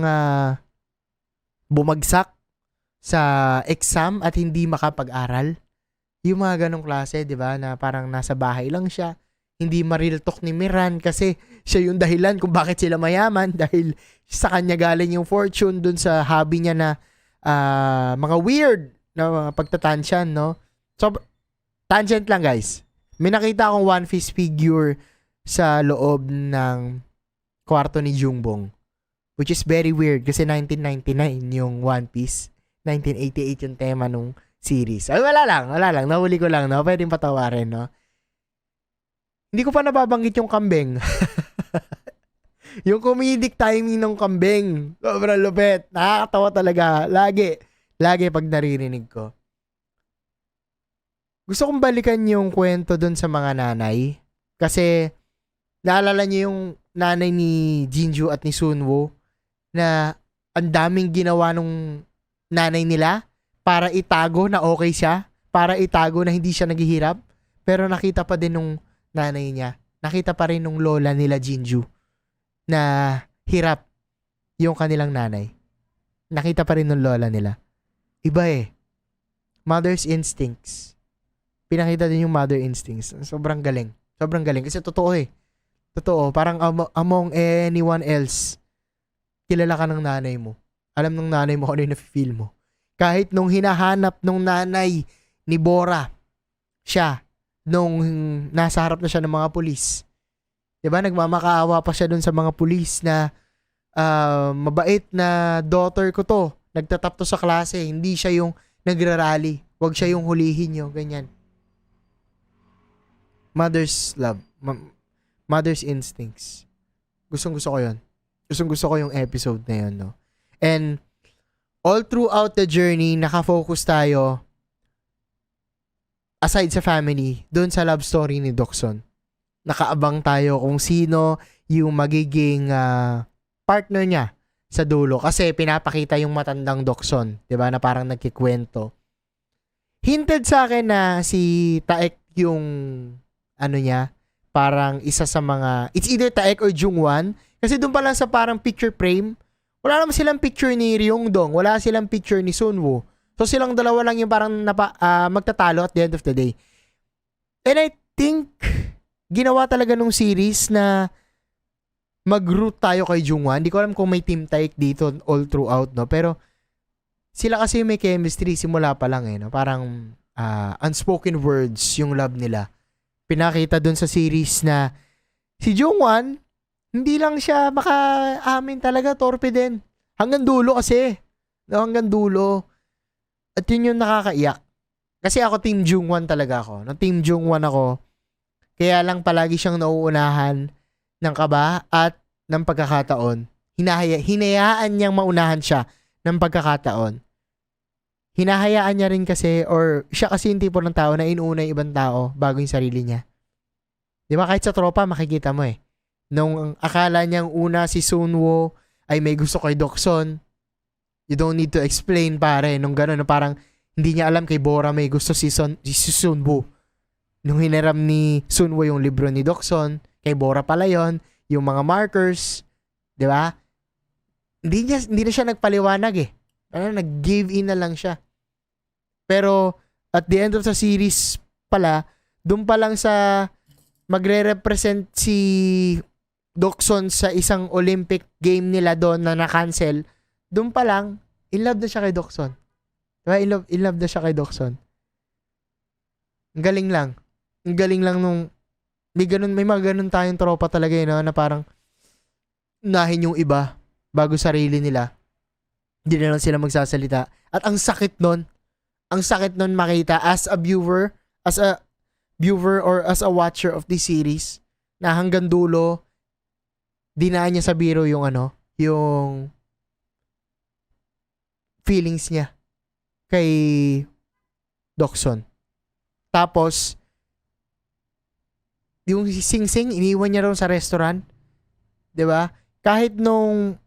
bumagsak sa exam at hindi makapag-aral. Yung mga ganong klase, 'di ba? Na parang nasa bahay lang siya. Hindi ma-real talk ni Miran kasi siya yung dahilan kung bakit sila mayaman dahil sa kanya galing yung fortune dun sa hobby niya na mga weird na mga pagtatansyan, no? So, tangent lang guys. May nakita akong One Piece figure sa loob ng kwarto ni Jungbong. Which is very weird kasi 1999 yung One Piece. 1988 yung tema nung series. Ay, wala lang. Nahuli ko lang, no? Pwedeng patawarin, no? Hindi ko pa nababanggit yung kambing. Yung comedic timing ng kambing. Sobrang lupit. Nakakatawa talaga. Lagi pag naririnig ko. Gusto kong balikan yung kwento dun sa mga nanay. Kasi, naalala niyo yung nanay ni Jinju at ni Sunwoo na ang daming ginawa nung nanay nila para itago na okay siya. Para itago na hindi siya naghihirap. Pero nakita pa din nung nanay niya. Nakita pa rin nung lola nila Jinju na hirap yung kanilang nanay. Nakita pa rin nung lola nila. Iba Mother's instincts. Pinakita din yung mother instincts. Sobrang galing. Sobrang galing. Kasi totoo Totoo. Parang among anyone else, kilala ka ng nanay mo. Alam ng nanay mo kung ano yung nafe-feel mo. Kahit nung hinahanap nung nanay ni Bora, siya, nung nasa harap na siya ng mga pulis. 'Di ba? Nagmamakaawa pa siya dun sa mga pulis na mabait na daughter ko to. Nagtatap to sa klase. Hindi siya yung nagrarally. Huwag siya yung hulihin nyo. Ganyan. Mother's love. Mother's instincts. Gustong-gusto ko yun. Gustong-gusto ko yung episode na yun, no? And all throughout the journey, nakafocus tayo aside sa family, doon sa love story ni Dokson. Nakaabang tayo kung sino yung magiging partner niya sa dulo. Kasi pinapakita yung matandang Dokson, 'di ba, na parang nagkikwento. Hinted sa akin na si Taek yung niya, parang isa sa mga, it's either Taek or Jungwan. Kasi doon pa lang sa parang picture frame, wala naman silang picture ni Ryongdong, wala silang picture ni Sunwoo. So silang dalawa lang yung parang magtatalo at the end of the day. And I think ginawa talaga nung series na mag-root tayo kay Jungwan. Hindi ko alam kung may Team Taek dito all throughout, no? Pero sila kasi may chemistry simula pa lang no? Parang unspoken words yung love nila. Pinakita dun sa series na si Jungwan, hindi lang siya maka-amin talaga, torpe din. Hanggang dulo kasi. No, hanggang dulo. At yun yung nakakaiyak. Kasi ako Team Jungwan talaga ako. No, Team Jungwan ako. Kaya lang palagi siyang nauunahan ng kaba at ng pagkakataon. Hinayaan niyang maunahan siya ng pagkakataon. Hinahayaan niya rin kasi, or siya kasi yung tipo ng tao na inuuna yung ibang tao bago yung sarili niya. Di ba? Kahit sa tropa, makikita mo eh. Nung akala niyang una si Sunwoo ay may gusto kay Dokson, you don't need to explain, pare. Nung gano'n, no, parang hindi niya alam kay Bora may gusto si Sunwoo. Nung hiniram ni Sunwoo yung libro ni Dokson, kay Bora pala yon, yung mga markers, di ba? Hindi na siya nagpaliwanag eh. Nag-give in na lang siya. Pero at the end of the series pala, doon pa lang sa magre-represent si Dokson sa isang Olympic game nila doon na na-cancel, doon pa lang, in love na siya kay Dokson. Diba? In love na siya kay Dokson. Ang galing lang. Ang galing lang nung may mga ganun tayong tropa talaga no, na parang unahin yung iba bago sarili nila. Hindi na lang sila magsasalita. At ang sakit nun makita as a viewer or as a watcher of this series na hanggang dulo dinaan niya sa biro yung yung feelings niya kay Dokson. Tapos yung Sing-Sing iniwan niya raw sa restaurant, 'di ba? Kahit nung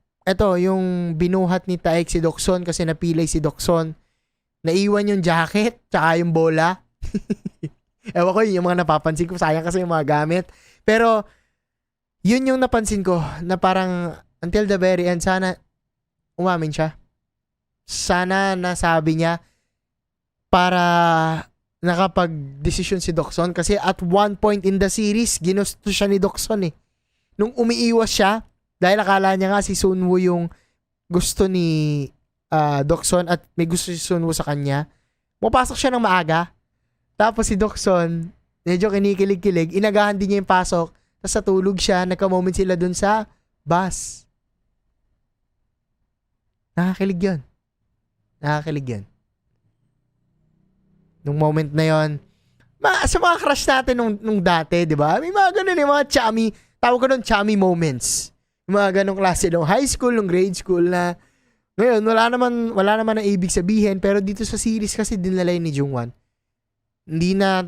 yung binuhat ni Taek si Dokson kasi napilay si Dokson, naiwan yung jacket tsaka yung bola. Ewan ko, yung mga napapansin ko, sayang kasi yung mga gamit. Pero yun yung napansin ko na parang until the very end, sana umamin siya. Sana nasabi niya para nakapag-desisyon si Dokson. Kasi at one point in the series, ginusto siya ni Dokson eh. Nung umiiwas siya, dahil akala niya nga si Sunwoo yung gusto ni Dokson at may gusto si Sunwoo sa kanya, pumapasok siya ng maaga. Tapos si Dokson, medyo kinikilig-kilig, inagahan din niya yung pasok, tapos natulog siya, nagka-moment sila dun sa bus. Nakakilig yun. Nung moment na yon, sa mga crush natin nung dati, di ba? May mga ganun yung mga chummy, tawag ko nun chummy moments. Yung mga ganung klase nung high school, nung grade school na ngayon, wala naman ang ibig sabihin, pero dito sa series kasi dinalay ni Jungwon. Hindi na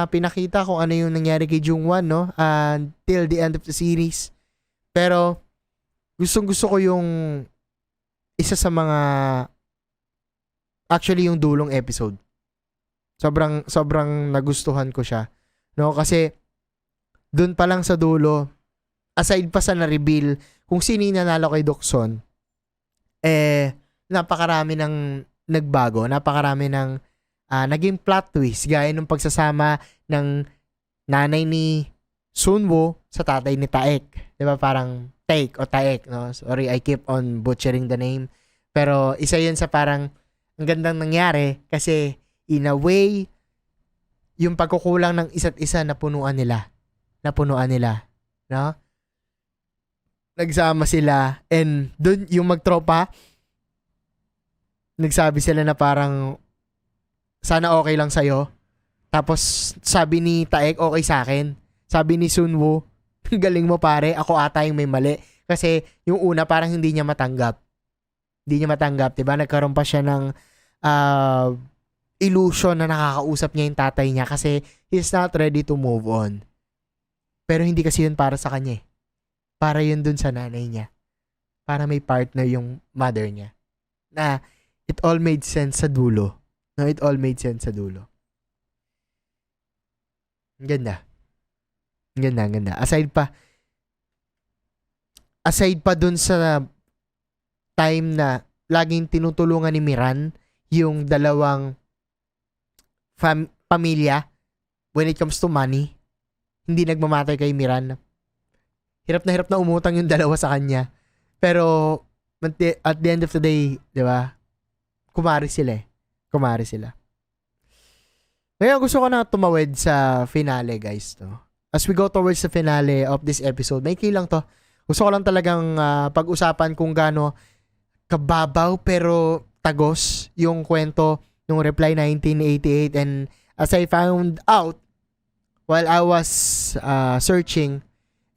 pinakita kung ano yung nangyari kay Jungwon, no? Until the end of the series. Pero gustong-gusto ko yung isa sa mga actually yung dulong episode. Sobrang nagustuhan ko siya. No, kasi doon pa lang sa dulo, aside pa sa na-reveal kung sino yung nanalo kay Dokson, napakarami ng nagbago, napakarami ng naging plot twist gaya ng pagsasama ng nanay ni Sunwoo sa tatay ni Taek. 'Di ba? Parang Taek o Taek, no? Sorry, I keep on butchering the name. Pero isa 'yun sa parang ang gandang nangyari kasi in a way yung pagkukulang ng isa't isa napunuan nila, no? Nagsama sila and doon yung magtropa nagsabi sila na parang sana okay lang sa'yo. Tapos sabi ni Taek okay sa akin. Sabi ni Sunwoo, galing mo pare, ako ata yung may mali. Kasi yung una parang hindi niya matanggap, diba? Nagkaroon pa siya ng illusion na nakakausap niya yung tatay niya kasi he's not ready to move on. Pero hindi kasi yun para sa kanya eh. Para yun dun sa nanay niya. Para may partner yung mother niya. Na it all made sense sa dulo. No, it all made sense sa dulo. Ang ganda. Aside pa dun sa time na laging tinutulungan ni Miran yung dalawang pamilya when it comes to money, hindi nagmamatter kay Miran. Hirap na umutang yung dalawa sa kanya. Pero at the end of the day, di ba? Kumari sila. Ngayon, gusto ko na tumawid sa finale, guys. No? As we go towards the finale of this episode, may lang to. Gusto ko lang talagang pag-usapan kung gaano kababaw pero tagos yung kwento nung Reply 1988. And as I found out while I was searching,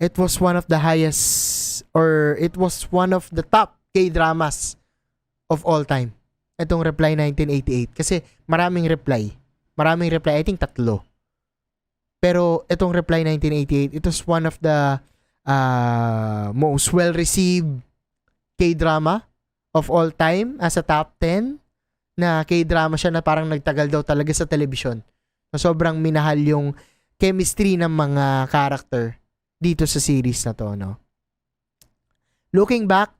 it was one of the highest, or it was one of the top K-dramas of all time. Itong Reply 1988. Kasi maraming reply. I think 3. Pero itong Reply 1988, it was one of the most well-received K-drama of all time as a top 10 na K-drama siya na parang nagtagal daw talaga sa television. Sobrang minahal yung chemistry ng mga character dito sa series na to, no? Looking back,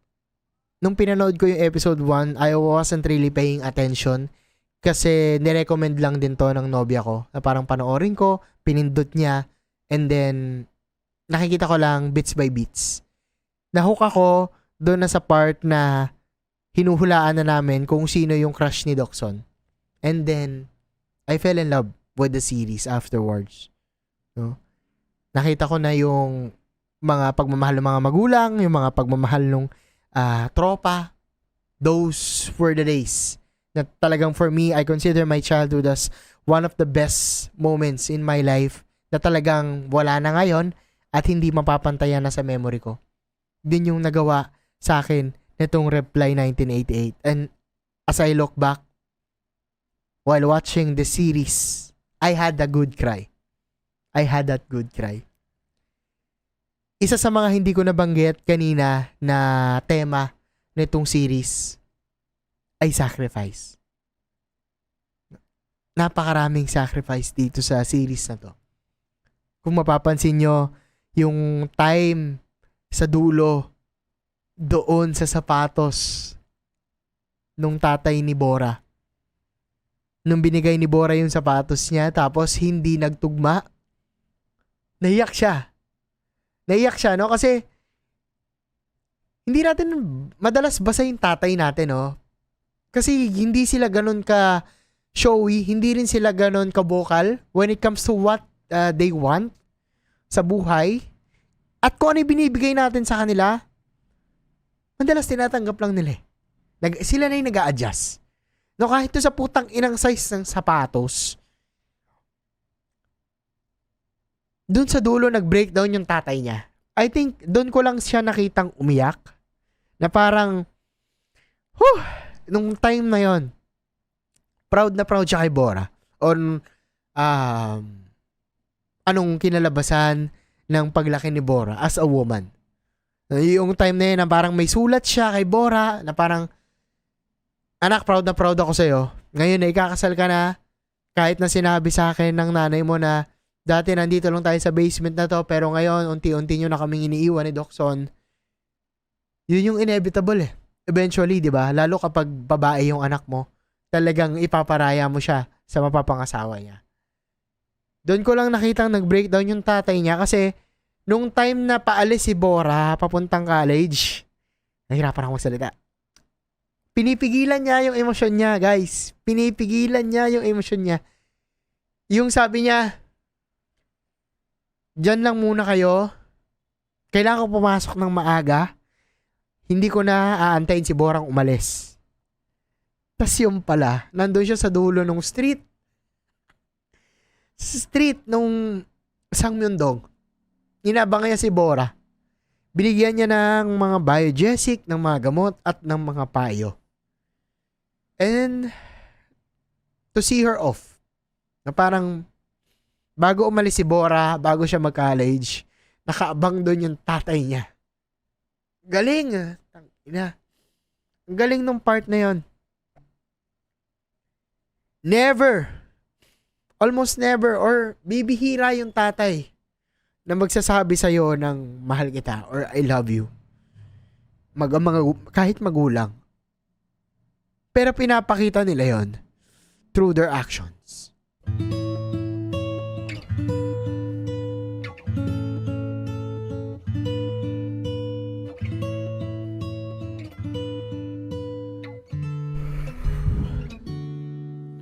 nung pinanood ko yung episode 1, I wasn't really paying attention kasi nirecommend lang din to ng nobya ko na parang panoorin ko, pinindot niya, and then nakikita ko lang bits by bits. Nahook ako doon na sa part na hinuhulaan na namin kung sino yung crush ni Dokson. And then, I fell in love with the series afterwards. No? Nakita ko na yung mga pagmamahal ng mga magulang, yung mga pagmamahal ng tropa. Those were the days na talagang for me, I consider my childhood as one of the best moments in my life na talagang wala na ngayon at hindi mapapantayan na sa memory ko. Din yung nagawa sa akin nitong Reply 1988. And as I look back, while watching the series, I had a good cry. I had that good cry. Isa sa mga hindi ko nabanggit kanina na tema nitong series ay sacrifice. Napakaraming sacrifice dito sa series na to. Kung mapapansin nyo, yung time sa dulo doon sa sapatos nung tatay ni Bora. Nung binigay ni Bora yung sapatos niya tapos hindi nagtugma, naiyak siya. Naiyak siya, no? Kasi hindi natin madalas basa yung tatay natin, no? Kasi hindi sila ganun ka showy, hindi rin sila ganun ka vocal when it comes to what they want sa buhay. At kung ano yung binibigay natin sa kanila, madalas tinatanggap lang nila. Sila na yung nag-a-adjust. No, kahit to sa putang inang size ng sapatos, doon sa dulo nag-breakdown yung tatay niya. I think doon ko lang siya nakitang umiyak na parang nung time na yon, proud na proud siya kay Bora on anong kinalabasan ng paglaki ni Bora as a woman. Yung time na yun na parang may sulat siya kay Bora na parang, anak, proud na proud ako sa'yo. Ngayon na ikakasal ka na, kahit na sinabi sa akin ng nanay mo na dati nandito lang tayo sa basement na to, pero ngayon unti-unti nyo na kaming iniiwan ni Dokson. Yun yung inevitable eh. Eventually, di ba? Lalo kapag babae yung anak mo, talagang ipaparaya mo siya sa mapapangasawa niya. Doon ko lang nakitang nag-breakdown yung tatay niya kasi nung time na paalis si Bora papuntang college, nahirapan ako magsalita. Pinipigilan niya yung emosyon niya, guys. Pinipigilan niya yung emosyon niya. Yung sabi niya, diyan lang muna kayo. Kailangan ko pumasok ng maaga. Hindi ko na aantayin si Borang umalis. Tas yung pala, nandun siya sa dulo ng street. Sa street nung Sangmyundong. Inabang niya si Bora. Binigyan niya ng mga biogesic, ng mga gamot, at ng mga payo. And to see her off. Na parang bago umalis si Bora, bago siya mag-college, nakaabang doon yung tatay niya. Galing. Tangina. Ang galing nung part na yon. Never, almost never, or bibihira yung tatay na magsasabi sa'yo ng mahal kita or I love you. Kahit magulang. Pero pinapakita nila yon through their actions.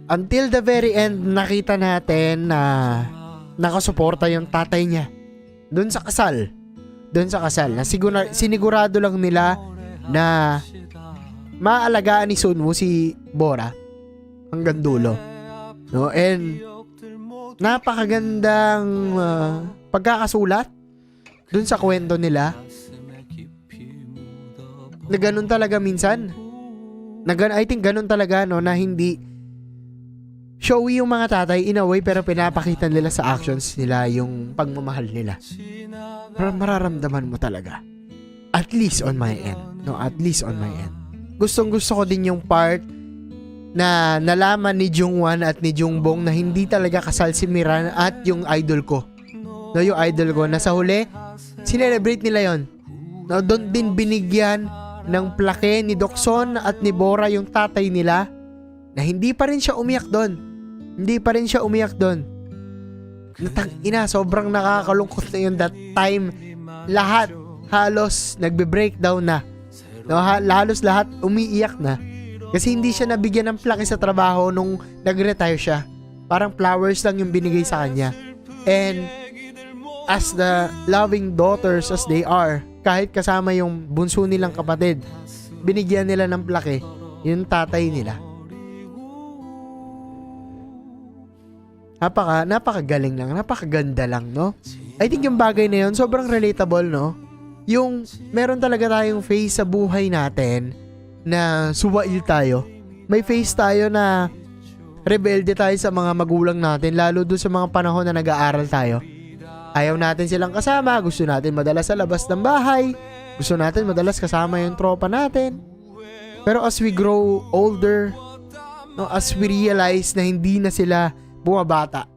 Until the very end, nakita natin na nakasuporta yung tatay niya doon sa kasal. Na sinigurado lang nila na maalagaan ni Sunwoo si Bora hanggang dulo. No? And napakagandang pagkakasulat dun sa kwento nila. Na ganun talaga minsan. I think ganun talaga, no, na hindi showy yung mga tatay in a way, pero pinapakita nila sa actions nila yung pagmamahal nila. Mararamdaman mo talaga. At least on my end. No, at least on my end. Gustong gusto ko din yung part na nalaman ni Jungwan at ni Jungbong na hindi talaga kasal si Miran at yung idol ko. No, yung idol ko na sa huli, sinelebrate nila yon. No, doon din binigyan ng plake ni Dokson at ni Bora yung tatay nila na hindi pa rin siya umiyak doon. Hindi pa rin siya umiyak doon. Natang-ina, sobrang nakakalungkot na yun that time. Lahat halos nagbe-breakdown na. No, halos lahat umiiyak na. Kasi hindi siya nabigyan ng plake sa trabaho nung nag-retire siya. Parang flowers lang yung binigay sa kanya. And as the loving daughters as they are, kahit kasama yung bunso nilang kapatid, binigyan nila ng plake yung tatay nila. Napakagaling lang, napakaganda lang, no? I think yung bagay na yun, sobrang relatable, no? Yung meron talaga tayong phase sa buhay natin na suwail tayo. May phase tayo na rebelde tayo sa mga magulang natin, lalo doon sa mga panahon na nag-aaral tayo. Ayaw natin silang kasama, gusto natin madalas sa labas ng bahay, gusto natin madalas kasama yung tropa natin. Pero as we grow older, no, as we realize na hindi na sila bumabata,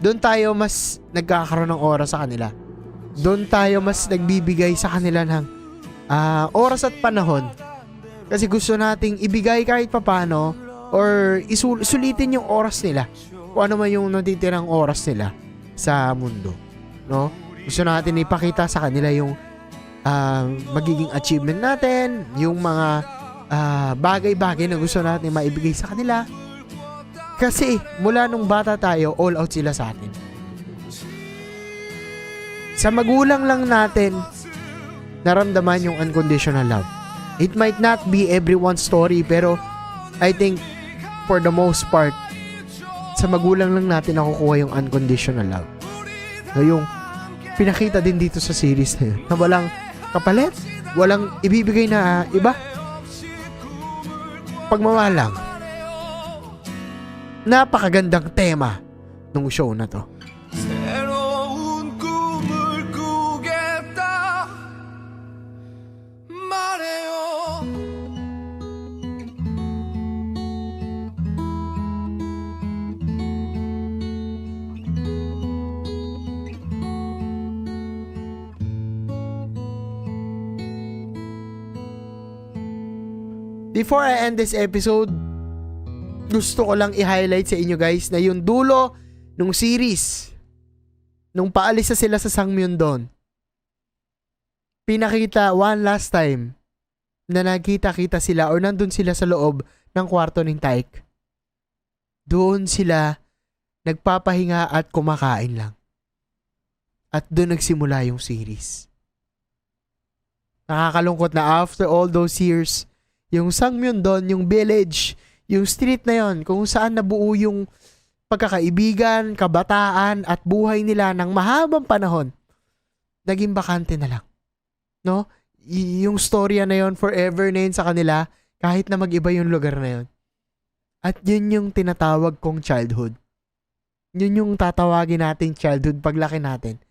doon tayo mas nagkakaroon ng oras sa kanila. Doon tayo mas nagbibigay sa kanila ng oras at panahon. Kasi gusto nating ibigay kahit papano or sulitin yung oras nila. Kung ano man yung natitirang oras nila sa mundo. No? Gusto natin ipakita sa kanila yung magiging achievement natin, yung mga bagay-bagay na gusto natin maibigay sa kanila. Kasi mula nung bata tayo, all out sila sa atin. Sa magulang lang natin naramdaman yung unconditional love. It might not be everyone's story, pero I think for the most part, sa magulang lang natin nakukuha yung unconditional love. So, yung pinakita din dito sa series na yun, na walang kapalit, walang ibibigay na iba. Pagmamahal lang. Napakagandang tema ng show na to. Before I end this episode, gusto ko lang i-highlight sa inyo guys na yung dulo nung series, nung paalis na sila sa Sangmyeon-don, pinakita one last time na nagkita-kita sila or nandun sila sa loob ng kwarto ng Taek. Doon sila nagpapahinga at kumakain lang. At doon nagsimula yung series. Nakakalungkot na after all those years, yung Sangmyeon-don, yung village, yung street na yon kung saan nabuo yung pagkakaibigan, kabataan, at buhay nila ng mahabang panahon, naging bakante na lang. No? Yung storya na yon forever na yun sa kanila, kahit na mag-iba yung lugar na yon. At yun yung tinatawag kong childhood. Yun yung tatawagin natin childhood paglaki natin.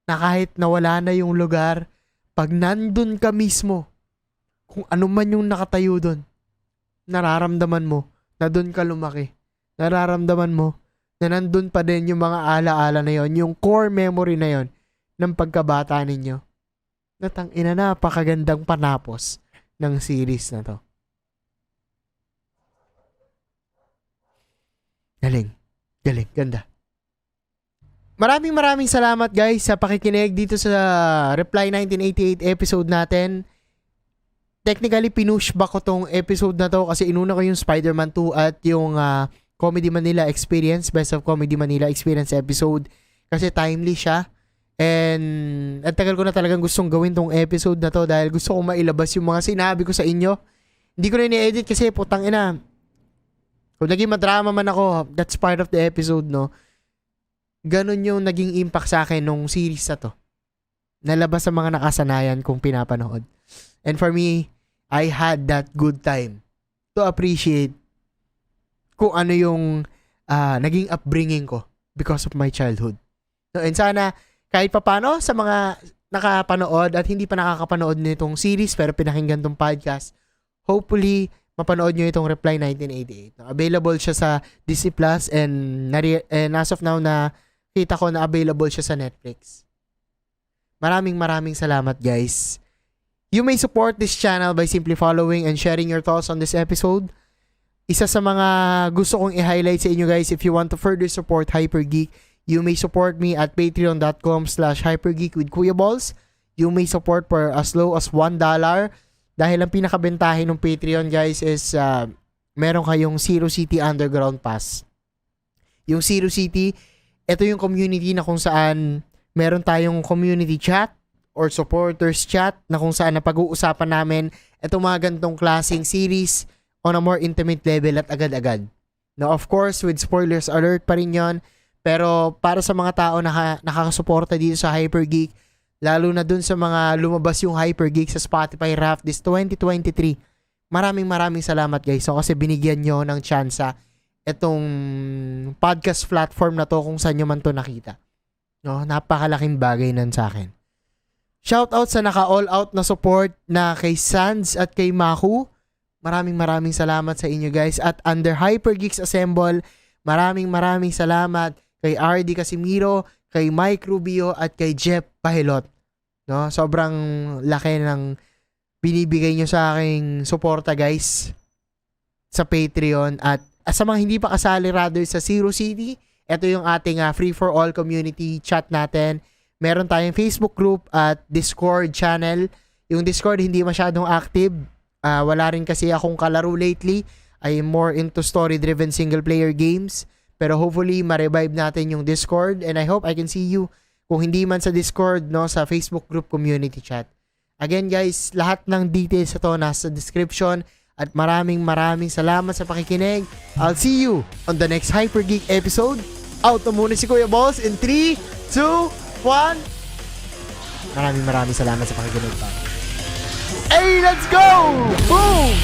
Na kahit nawala na yung lugar, pag nandun ka mismo, kung ano man yung nakatayo doon, nararamdaman mo na doon ka lumaki. Nararamdaman mo na nandun pa din yung mga alaala na yon, yung core memory na yon ng pagkabata ninyo. Natangina, napakagandang panapos ng series na to. Galing, ganda. Maraming salamat guys sa pakikinig dito sa Reply 1988 episode natin. Technically, pinushback ko tong episode na to kasi inuna ko yung Spider-Man 2 at yung Comedy Manila Experience, Best of Comedy Manila Experience episode kasi timely siya. And at tagal ko na talagang gustong gawin tong episode na to dahil gusto ko mailabas yung mga sinabi ko sa inyo. Hindi ko na ini-edit kasi putang ina. Kung naging madrama man ako, that's part of the episode, no? ganun yung naging impact sa akin nung series na to. Nalabas sa mga nakasanayan kong pinapanood. And for me, I had that good time to appreciate kung ano yung naging upbringing ko because of my childhood. No, and sana kahit papano sa mga nakapanood at hindi pa nakakapanood nitong series pero pinakinggan tong podcast, hopefully mapanood nyo itong Reply 1988. Available siya sa Disney Plus and as of now na kita ko na available siya sa Netflix. Maraming salamat guys. You may support this channel by simply following and sharing your thoughts on this episode. Isa sa mga gusto kong i-highlight sa inyo guys, if you want to further support Hypergeek, you may support me at patreon.com/hypergeek with Kuya Balls. You may support for as low as $1. Dahil ang pinakabentahin ng Patreon guys is meron kayong Zero City Underground Pass. Yung Zero City, ito yung community na kung saan meron tayong community chat or supporters chat na kung saan napag-uusapan namin itong mga gantong klaseng series on a more intimate level at agad-agad. Now, of course, with spoilers alert pa rin yon. Pero para sa mga tao na nakakasuporta dito sa Hypergeek, lalo na dun sa mga lumabas yung Hypergeek sa Spotify Wrapped this 2023, maraming salamat guys. So, kasi binigyan nyo ng tsansa itong podcast platform na to kung saan nyo man to nakita. No, napakalaking bagay nan sa akin. Shoutout sa naka-all out na support na kay Sands at kay Maku. Maraming salamat sa inyo guys. At under Hypergeeks Assemble, maraming salamat kay RD Casimiro, kay Mike Rubio at kay Jeff Pahilot. No, sobrang laki ng binibigay nyo sa aking suporta guys sa Patreon. At sa mga hindi pa kasali rather sa Zero City, ito yung ating free for all community chat natin. Meron tayong Facebook group at Discord channel. Yung Discord hindi masyadong active. Wala rin kasi akong kalaro lately. I'm more into story-driven single-player games. Pero hopefully, ma-revive natin yung Discord. And I hope I can see you. Kung hindi man sa Discord, no, sa Facebook group community chat. Again guys, lahat ng details ito nasa description. At maraming salamat sa pakikinig. I'll see you on the next Hypergeek episode. Out na muna si Kuya Balls in 3, 2, 1. Maraming salamat sa pakikinig pa. Hey, let's go! Boom!